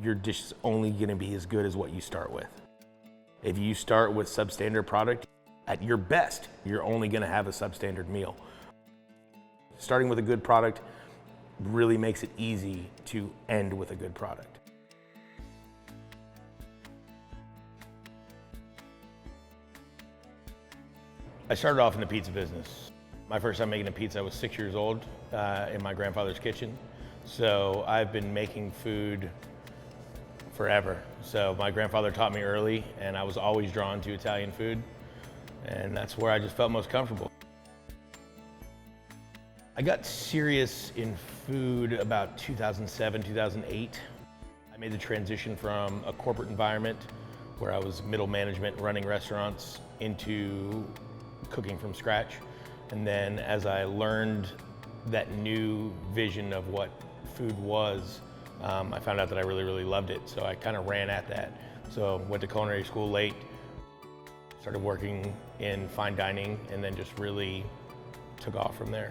your dish is only gonna be as good as what you start with. If you start with substandard product, at your best, you're only gonna have a substandard meal. Starting with a good product really makes it easy to end with a good product. I started off in the pizza business. My first time making a pizza, I was 6 years old in my grandfather's kitchen. So I've been making food forever. So my grandfather taught me early, and I was always drawn to Italian food, and that's where I just felt most comfortable. I got serious in food about 2007, 2008. I made the transition from a corporate environment where I was middle management running restaurants into cooking from scratch. And then as I learned that new vision of what food was, I found out that I really, really loved it. So I kind of ran at that. So went to culinary school late, started working in fine dining, and then just really took off from there.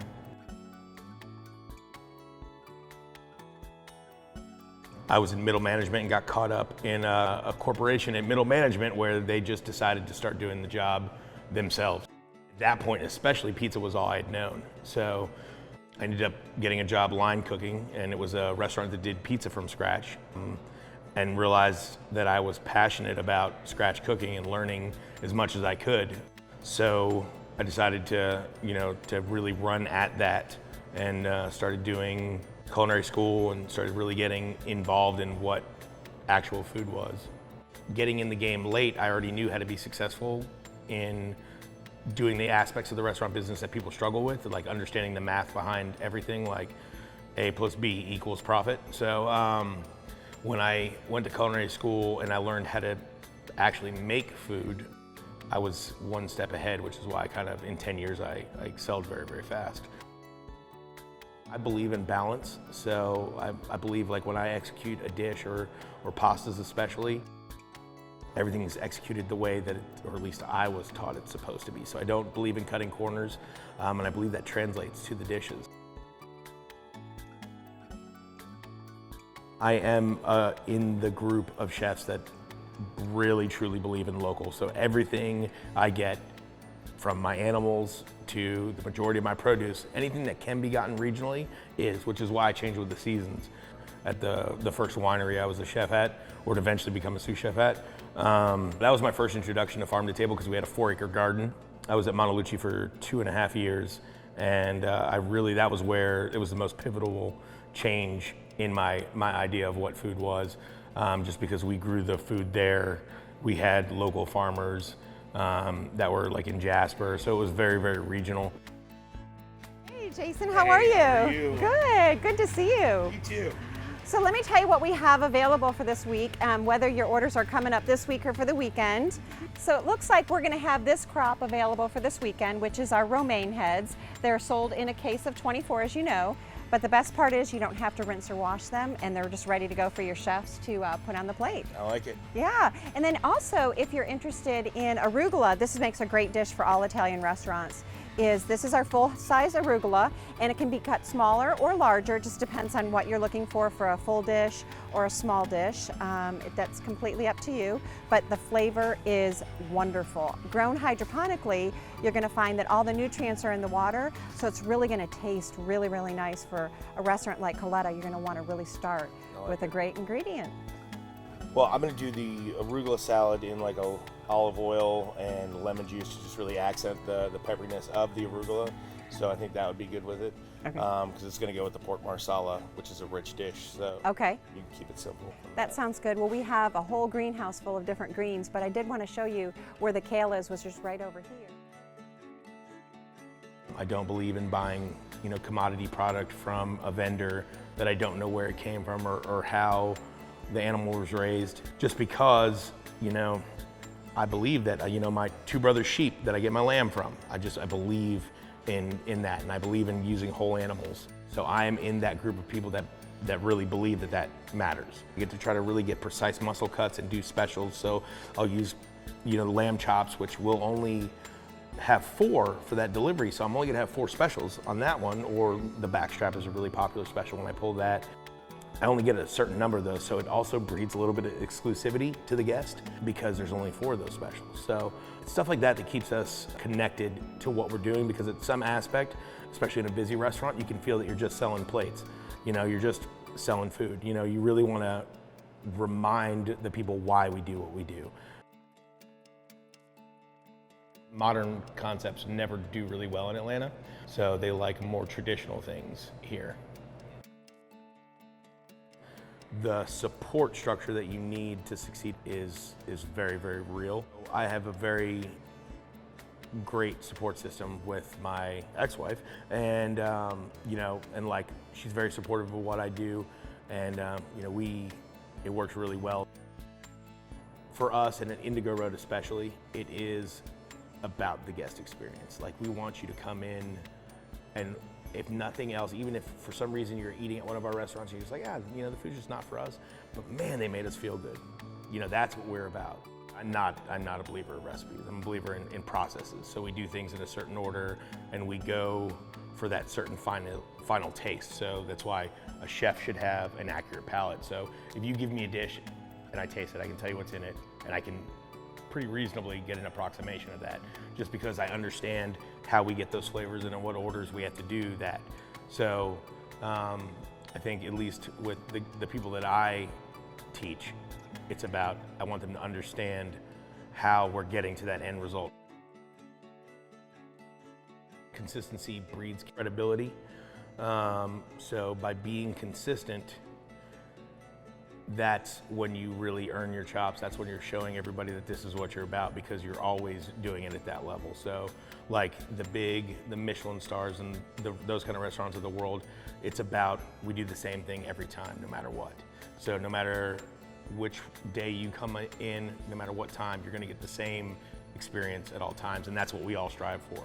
I was in middle management and got caught up in a corporation in middle management where they just decided to start doing the job themselves. At that point, especially, pizza was all I had known. So I ended up getting a job line cooking, and it was a restaurant that did pizza from scratch, and realized that I was passionate about scratch cooking and learning as much as I could. So I decided to really run at that, and started doing culinary school and started really getting involved in what actual food was. Getting in the game late, I already knew how to be successful in doing the aspects of the restaurant business that people struggle with, like understanding the math behind everything, like A plus B equals profit. So when I went to culinary school and I learned how to actually make food, I was one step ahead, which is why in 10 years, I excelled very, very fast. I believe in balance, so I believe like when I execute a dish or pastas especially, everything is executed the way that, or at least I was taught it's supposed to be. So I don't believe in cutting corners, and I believe that translates to the dishes. I am in the group of chefs that really truly believe in local. So everything I get, from my animals to the majority of my produce, anything that can be gotten regionally which is why I changed with the seasons. At the first winery I was a chef at, or to eventually become a sous chef at. That was my first introduction to farm to table because we had a 4-acre garden. I was at Montelucci for 2.5 years, and that was where it was the most pivotal change in my idea of what food was, just because we grew the food there. We had local farmers that were like in Jasper, so it was very, very regional. Hey Jason, how are you? How are you? Good to see you. Me too. So let me tell you what we have available for this week, whether your orders are coming up this week or for the weekend. So it looks like we're going to have this crop available for this weekend, which is our romaine heads. They're sold in a case of 24, as you know, but the best part is you don't have to rinse or wash them, and they're just ready to go for your chefs to put on the plate. I like it. Yeah, and then also if you're interested in arugula, this makes a great dish for all Italian restaurants. This is our full-size arugula, and it can be cut smaller or larger. It just depends on what you're looking for a full dish or a small dish. That's completely up to you, but the flavor is wonderful. Grown hydroponically, you're going to find that all the nutrients are in the water, so it's really going to taste really, really nice for a restaurant like Coletta. You're going to want to really start with a great ingredient. Well, I'm going to do the arugula salad in like a olive oil and lemon juice to just really accent the pepperiness of the arugula. So I think that would be good with it. Okay. Because it's going to go with the pork marsala, which is a rich dish. So Okay. you can keep it simple. That sounds good. Well, we have a whole greenhouse full of different greens, but I did want to show you where the kale is, which is right over here. I don't believe in buying, commodity product from a vendor that I don't know where it came from or how the animal was raised, just because, I believe that, my 2 brothers' sheep that I get my lamb from. I believe in that, and I believe in using whole animals. So I am in that group of people that really believe that matters. I get to try to really get precise muscle cuts and do specials. So I'll use, lamb chops, which will only have 4 for that delivery. So I'm only gonna have 4 specials on that one, or the backstrap is a really popular special when I pull that. I only get a certain number of those, so it also breeds a little bit of exclusivity to the guest because there's only 4 of those specials. So it's stuff like that that keeps us connected to what we're doing, because at some aspect, especially in a busy restaurant, you can feel that you're just selling plates. You know, you're just selling food. You know, you really want to remind the people why we do what we do. Modern concepts never do really well in Atlanta, so they like more traditional things here. The support structure that you need to succeed is very, very real. I have a very great support system with my ex-wife, and you know, and like she's very supportive of what I do, and you know, it works really well. For us, and at Indigo Road especially, it is about the guest experience. Like, we want you to come in, and if nothing else, even if for some reason you're eating at one of our restaurants and you're just like, you know, the food's just not for us, but man, they made us feel good. You know, that's what we're about. I'm not a believer of recipes. I'm a believer in processes. So we do things in a certain order, and we go for that certain final taste. So that's why a chef should have an accurate palate. So if you give me a dish and I taste it, I can tell you what's in it, and I can pretty reasonably get an approximation of that, just because I understand how we get those flavors and in what orders we have to do that. So I think, at least with the people that I teach, it's about, I want them to understand how we're getting to that end result. Consistency breeds credibility. So by being consistent, that's when you really earn your chops. That's when you're showing everybody that this is what you're about, because you're always doing it at that level. So like the Michelin stars and those kind of restaurants of the world, it's about, we do the same thing every time, no matter what. So no matter which day you come in, no matter what time, you're gonna get the same experience at all times, and that's what we all strive for.